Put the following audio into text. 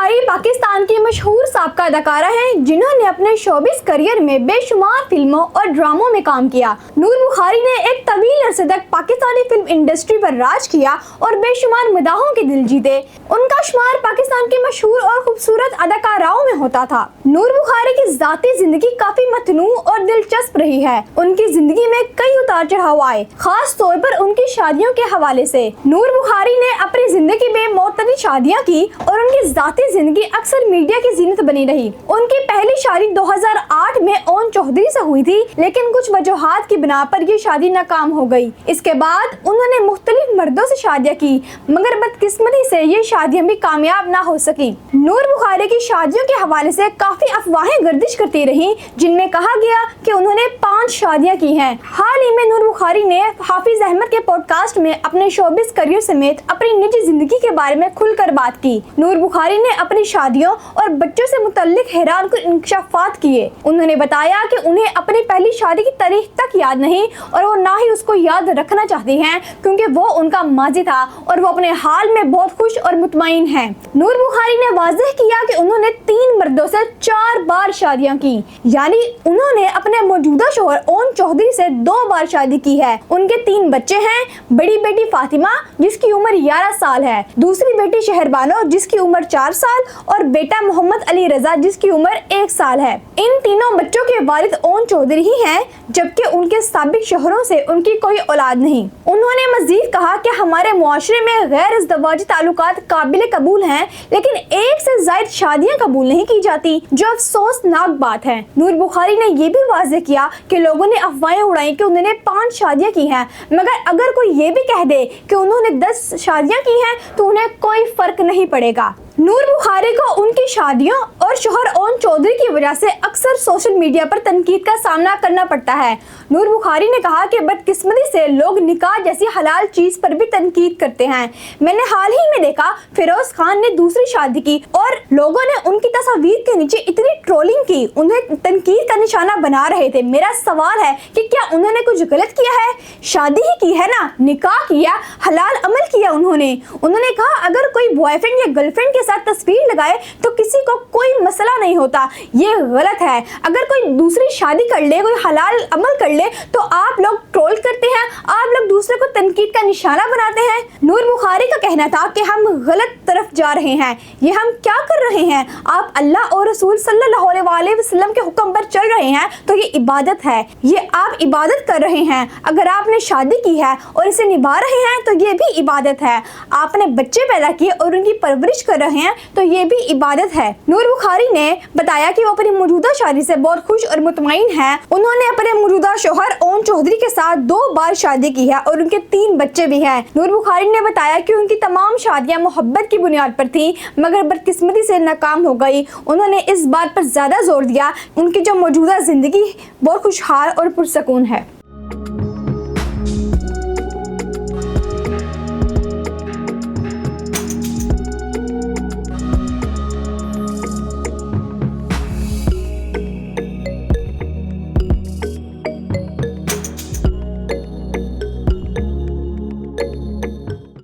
बुखारी पाकिस्तान की मशहूर साबका अदाकारा हैं जिन्होंने अपने शोबिस करियर में बेशुमार फिल्मों और ड्रामों में काम किया। नूर बुखारी ने एक तवील अरसे तक पाकिस्तानी फिल्म इंडस्ट्री पर राज किया और बेशुमार मदाहों के दिल जीते। उनका शुमार पाकिस्तान की मशहूर और खूबसूरत अदाकाराओं में होता था। नूर बुखारी की जाती जिंदगी काफी मतनू और दिलचस्प रही है। उनकी जिंदगी में कई उतार चढ़ाव आए, खास तौर पर उनकी शादियों के हवाले से। नूर बुखारी ने अपनी जिंदगी में मुतअद्दिद शादियां की और उनकी जाती जिंदगी अक्सर मीडिया की जीनत बनी रही। उनकी पहली शादी 2008 में ओन चौधरी से हुई थी, लेकिन कुछ वजूहात की बिना पर ये शादी नाकाम हो गई। इसके बाद उन्होंने मुख्तलिफ मर्दों से शादियां की, मगर बदकिस्मती से ये शादियां भी कामयाब ना हो सकी। नूर बुखारी की शादियों के हवाले से काफी अफवाहें गर्दिश करती रही, जिनमें कहा गया कि उन्होंने 5 शादियां की हैं। हाल ही में नूर बुखारी ने हाफिज अहमद के पॉडकास्ट में अपने शोबिस करियर समेत अपनी निजी जिंदगी के बारे में खुलकर बात की। नूर बुखारी ने अपनी शादियों और बच्चों से मुतल्लिक हैरानकुन इंकशाफात किए। उन्होंने बताया कि उन्हें अपनी पहली शादी की तारीख तक याद नहीं और वो ना ही उसको याद रखना चाहती हैं, क्योंकि वो उनका माजी था और वो अपने हाल में बहुत खुश और मुतमईन हैं। नूर बुखारी ने वाज़ेह किया कि उन्होंने 3 मर्दों से 4 बार शादियां की, यानी उन्होंने अपने मौजूदा शौहर ओन चौधरी से 2 बार शादी की है। उनके 3 बच्चे हैं। बड़ी बेटी फातिमा जिसकी उम्र 11 साल है, दूसरी बेटी शहरबानो जिसकी उम्र 4 साल और बेटा मोहम्मद अली रजा जिसकी उम्र 1 साल है। इन तीनों बच्चों के वालिद ओन चौधरी ही हैं, जबकि उनके साबिक शौहरों से उनकी कोई औलाद नहीं। उन्होंने मजीद कहा कि हमारे मुआशरे में गैर इज़्दवाजी ताल्लुकात काबिल कबूल हैं, लेकिन एक से ज़ायद शादियां कबूल नहीं की जाती, जो अफसोसनाक बात है। नूर बुखारी ने यह भी वाज़ेह किया कि लोगों ने अफवाहें उड़ाई कि उन्होंने 5 शादियां की हैं, मगर अगर कोई ये भी कह दे कि उन्होंने 10 शादियां की हैं तो उन्हें कोई फर्क नहीं पड़ेगा। नूर बुखारी को उनकी शादियों और शौहर ओन चौधरी की वजह से अक्सर सोशल मीडिया पर तनकीद का सामना करना पड़ता है। नूर बुखारी ने कहा कि बदकिस्मती से लोग निकाह जैसी हलाल चीज पर भी तनकीद करते हैं। मैंने हाल ही में देखा फिरोज खान ने दूसरी शादी की और लोगों ने उनकी तस्वीर के नीचे इतनी ट्रोलिंग की, उन्हें तनकीद का निशाना बना रहे थे। मेरा सवाल है कि क्या उन्होंने कुछ गलत किया है? शादी ही की है ना, निकाह किया, हलाल अमल किया। उन्होंने कहा अगर कोई बॉयफ्रेंड या गर्लफ्रेंड के साथ तस्वीर लगाए तो किसी को कोई मसला नहीं होता, ये गलत है। अगर कोई दूसरी शादी कर ले, कोई हलाल अमल कर ले, तो आप लोग ट्रोल करते हैं, आप लोग दूसरे को तनकीद का निशाना बनाते हैं। नूर बुखारी का कहना था कि हम गलत तरफ जा रहे हैं। ये हम क्या कर रहे हैं? आप अल्लाह और रसूल सल्लल्लाहु अलैहि वसल्लम के हुक्म पर चल रहे हैं तो ये इबादत है, ये आप इबादत कर रहे हैं। अगर आपने शादी की है और इसे निभा रहे हैं तो ये भी इबादत है। आपने बच्चे पैदा किए और उनकी परवरिश कर रहे हैं तो ये भी इबादत है। नूर बुखारी ने बताया कि वो अपनी मौजूदा शादी से बहुत खुश और मुतमईन है। उन्होंने अपने मौजूदा शौहर ओन चौधरी के साथ 2 बार शादी की है और उनके 3 बच्चे भी हैं। नूर बुखारी ने बताया कि उनकी तमाम शादियां मोहब्बत की बुनियाद पर थी, मगर बदकिस्मती से नाकाम हो गई। उन्होंने इस बात पर ज्यादा जोर दिया उनकी जो मौजूदा जिंदगी बहुत खुशहाल और पुरसकून है।